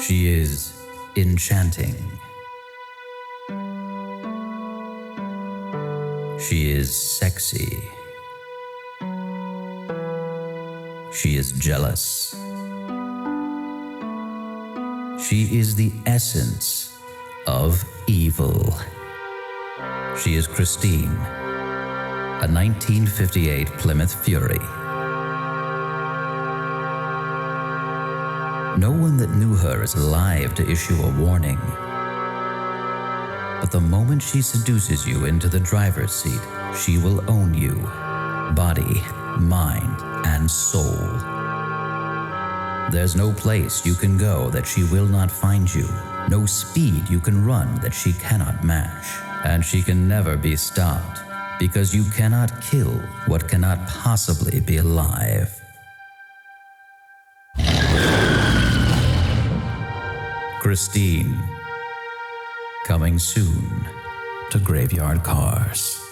She is enchanting. She is sexy. She is jealous. She is the essence of evil. She is Christine, a 1958 Plymouth Fury. No one that knew her is alive to issue a warning. But the moment she seduces you into the driver's seat, she will own you, body, mind, and soul. There's no place you can go that she will not find you, no speed you can run that she cannot match, and she can never be stopped, because you cannot kill what cannot possibly be alive. Christine, coming soon to Graveyard Carz.